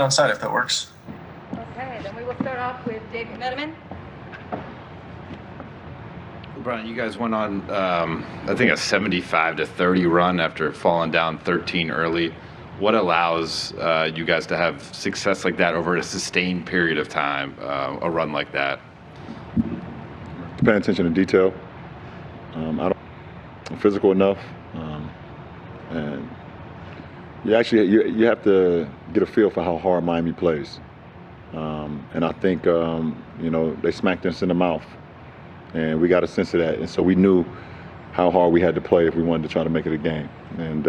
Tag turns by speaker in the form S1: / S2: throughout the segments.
S1: on site if that works.
S2: Okay, then we will start off with David Metaman.
S3: LeBron, you guys went on, I think, a 75-30 run after falling down 13 early. What allows you guys to have success like that over a sustained period of time, a run like that?
S4: Paying attention to detail. I'm physical enough, and you have to get a feel for how hard Miami plays. And I think they smacked us in the mouth, and we got a sense of that, and so we knew how hard we had to play if we wanted to try to make it a game. And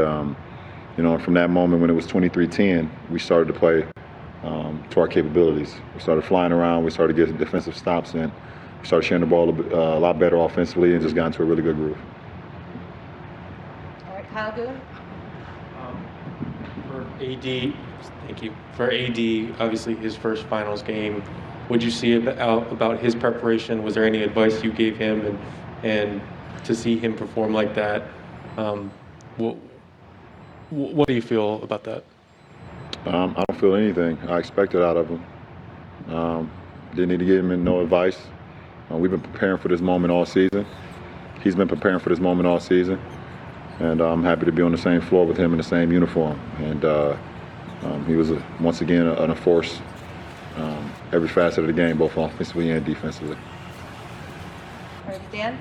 S4: from that moment when it was 23-10, we started to play to our capabilities. We started flying around. We started getting defensive stops in. We started sharing the ball a lot better offensively, and just got into a really good groove.
S2: All right, Kyle Goon.
S5: For AD, thank you. For AD, obviously his first finals game, what'd you see about his preparation? Was there any advice you gave him, and to see him perform like that, what do you feel about that?
S4: I don't feel anything. I expected out of him. Didn't need to give him no advice. We've been preparing for this moment all season. He's been preparing for this moment all season. And I'm happy to be on the same floor with him in the same uniform. And he was, once again, a force every facet of the game, both offensively and defensively.
S2: All right, Dan.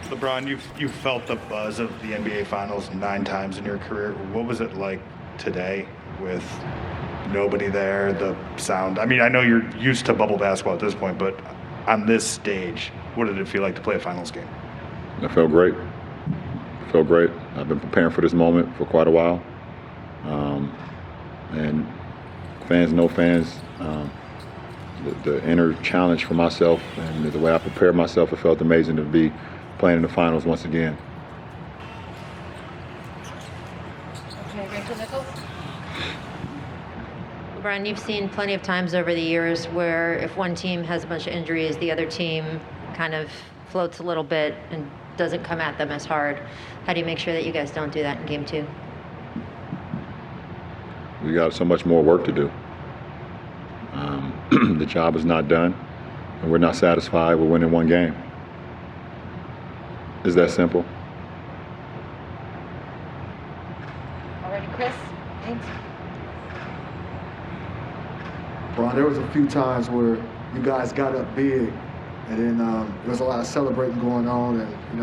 S6: LeBron, you've felt the buzz of the NBA Finals 9 times in your career. What was it like today with nobody there, the sound? I mean, I know you're used to bubble basketball at this point, but on this stage, what did it feel like to play a finals game?
S4: It felt great. It felt great. I've been preparing for this moment for quite a while. And fans, the inner challenge for myself and the way I prepared myself, it felt amazing to be playing in the finals once again.
S2: Okay, Rachel Nichols.
S7: LeBron, you've seen plenty of times over the years where if one team has a bunch of injuries, the other team kind of floats a little bit and doesn't come at them as hard. How do you make sure that you guys don't do that in game 2?
S4: We got so much more work to do. The job is not done, and we're not satisfied with winning one game. It's that simple.
S2: Already, Chris. Thanks.
S8: Bron, there was a few times where you guys got up big, and then there was a lot of celebrating going on, and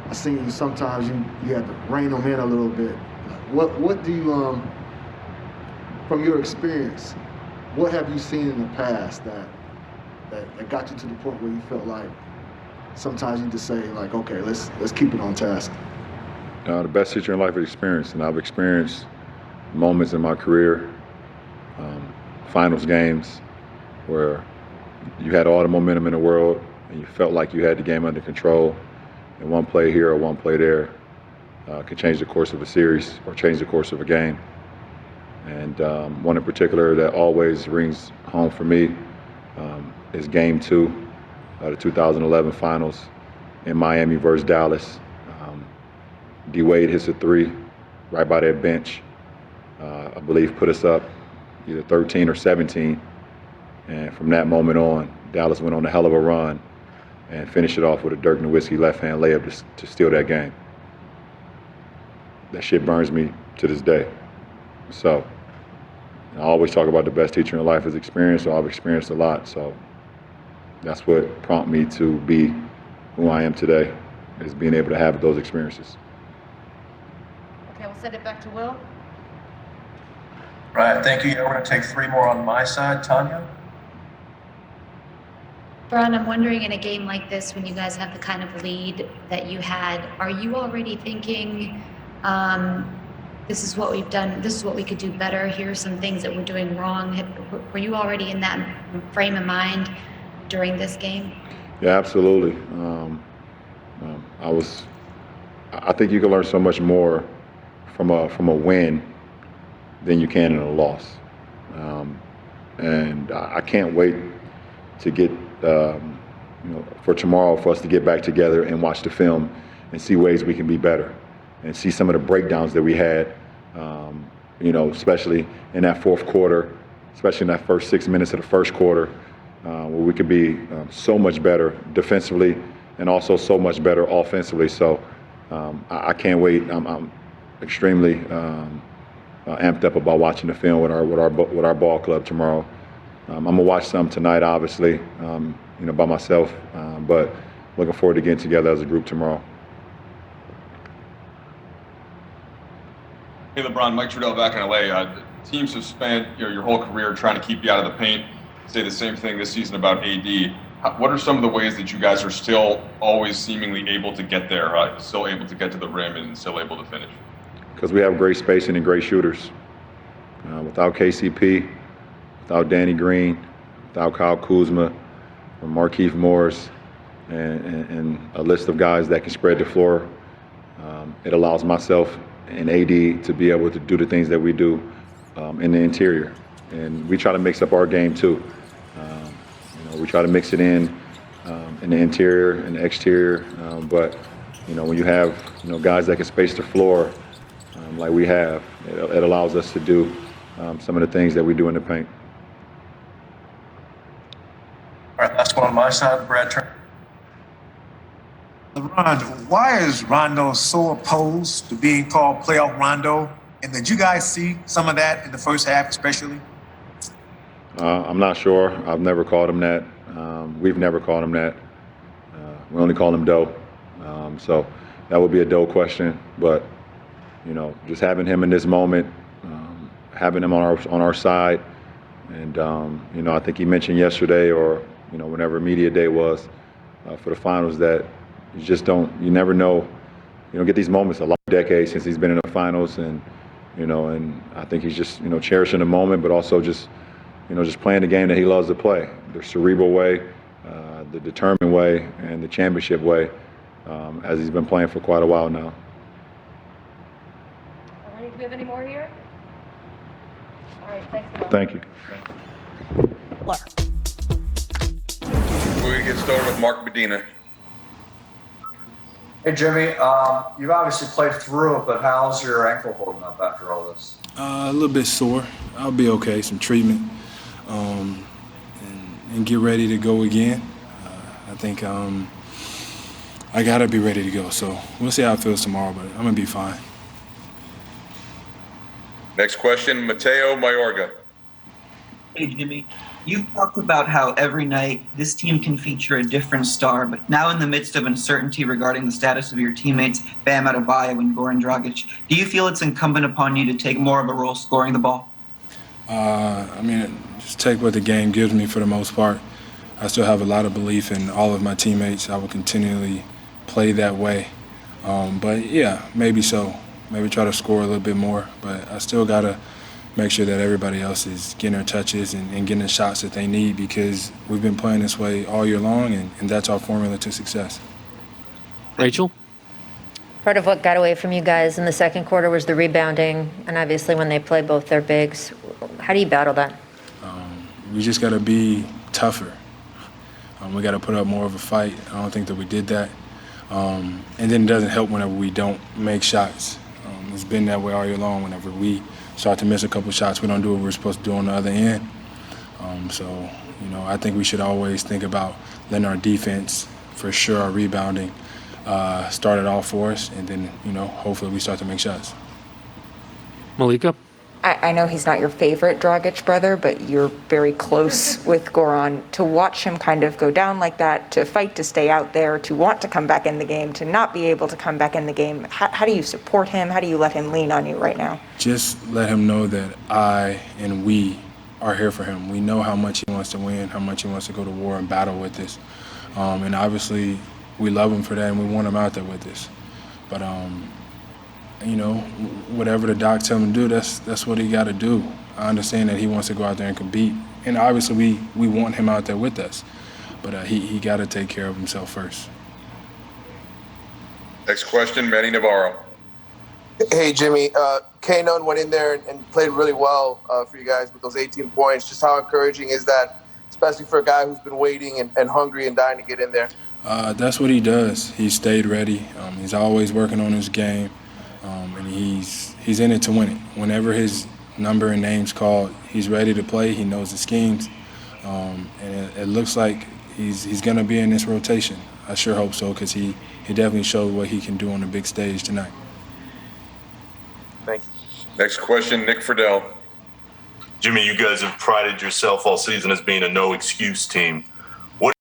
S8: I seen you sometimes you had to rein them in a little bit. What do you from your experience, what have you seen in the past that got you to the point where you felt like sometimes you just say like, okay, let's keep it on task?
S4: The best teacher in life is experience, and I've experienced moments in my career, finals games, where you had all the momentum in the world and you felt like you had the game under control, and one play here or one play there could change the course of a series or change the course of a game. And one in particular that always rings home for me is Game 2, the 2011 Finals in Miami versus Dallas. D. Wade hits a 3 right by that bench. I believe put us up either 13 or 17. And from that moment on, Dallas went on a hell of a run and finished it off with a Dirk Nowitzki left-hand layup to steal that game. That shit burns me to this day. So I always talk about the best teacher in life is experience, so I've experienced a lot. So that's what prompted me to be who I am today, is being able to have those experiences.
S2: Okay, we'll send it back to Will.
S1: Right, thank you. Yeah, we're going to take 3 more on my side. Tanya?
S9: Bron, I'm wondering in a game like this, when you guys have the kind of lead that you had, are you already thinking, this is what we've done, this is what we could do better, here are some things that we're doing wrong? Were you already in that frame of mind during this game?
S4: Yeah, absolutely. I think you can learn so much more from a win than you can in a loss. And I can't wait to get, for tomorrow for us to get back together and watch the film and see ways we can be better and see some of the breakdowns that we had especially in that fourth quarter, especially in that first 6 minutes of the first quarter, where we could be so much better defensively and also so much better offensively. So I can't wait. I'm extremely amped up about watching the film with our ball club tomorrow. I'm gonna watch some tonight, obviously, by myself, but looking forward to getting together as a group tomorrow.
S10: Hey, LeBron, Mike Trudell back in LA. Teams have spent your whole career trying to keep you out of the paint. Say the same thing this season about AD. What are some of the ways that you guys are still always seemingly able to get there, still able to get to the rim and still able to finish?
S4: Because we have great spacing and great shooters. Without KCP, without Danny Green, without Kyle Kuzma, or Markieff Morris, and a list of guys that can spread the floor, it allows myself and AD to be able to do the things that we do in the interior. And we try to mix up our game too. We try to mix it in the interior and the exterior. But when you have guys that can space the floor like we have, it allows us to do some of the things that we do in the paint.
S1: All right, last one on my side, Brad Turner.
S11: LeBron, why is Rondo so opposed to being called playoff Rondo? And did you guys see some of that in the first half, especially?
S4: I'm not sure. I've never called him that. We've never called him that. We only call him Doe. So that would be a Doe question. But just having him in this moment, having him on our side, and I think he mentioned yesterday or whenever media day was for the finals that you never know. You don't get these moments a lot of decades since he's been in the finals, and I think he's just cherishing the moment, but also just playing the game that he loves to play, the cerebral way, the determined way, and the championship way, as he's been playing for quite a while now.
S2: All right, do we have any more here? All right, thanks.
S4: Thank you.
S10: We're going to get started with Mark Medina.
S12: Hey, Jimmy, you've obviously played through it, but how's your ankle holding up after all this?
S13: A little bit sore. I'll be okay, some treatment, and get ready to go again. I think I got to be ready to go. So we'll see how it feels tomorrow, but I'm going to be fine.
S10: Next question, Mateo Mayorga.
S14: Hey, Jimmy. You've talked about how every night this team can feature a different star, but now in the midst of uncertainty regarding the status of your teammates, Bam Adebayo and Goran Dragic, do you feel it's incumbent upon you to take more of a role scoring the ball?
S13: Just take what the game gives me for the most part. I still have a lot of belief in all of my teammates. I will continually play that way. But yeah, maybe so. Maybe try to score a little bit more, but I still got to make sure that everybody else is getting their touches and getting the shots that they need, because we've been playing this way all year long, and that's our formula to success.
S15: Rachel?
S7: Part of what got away from you guys in the second quarter was the rebounding, and obviously when they play both their bigs. How do you battle that?
S13: We just got to be tougher. We got to put up more of a fight. I don't think that we did that. And then it doesn't help whenever we don't make shots. It's been that way all year long. Whenever we start to miss a couple shots, we don't do what we're supposed to do on the other end. I think we should always think about letting our defense, for sure, our rebounding, start it off for us, and then, hopefully we start to make shots.
S15: Malika?
S16: I know he's not your favorite Dragic brother, but you're very close with Goran. To watch him kind of go down like that, to fight to stay out there, to want to come back in the game, to not be able to come back in the game, how do you support him? How do you let him lean on you right now?
S13: Just let him know that I and we are here for him. We know how much he wants to win, how much he wants to go to war and battle with us. And obviously, we love him for that, and we want him out there with us. But whatever the doc tell him to do, that's what he got to do. I understand that he wants to go out there and compete, and obviously we want him out there with us, but he got to take care of himself first.
S10: Next question, Manny Navarro.
S17: Hey, Jimmy. K-Nunn went in there and played really well for you guys with those 18 points. Just how encouraging is that, especially for a guy who's been waiting and hungry and dying to get in there?
S13: That's what he does. He stayed ready. He's always working on his game. And he's he's in it to win it. Whenever his number and name's called, he's ready to play. He knows the schemes, and it looks like he's going to be in this rotation. I sure hope so, because he definitely showed what he can do on the big stage tonight.
S17: Thank you.
S18: Next question, Nick Friedel.
S19: Jimmy, you guys have prided yourself all season as being a no excuse team.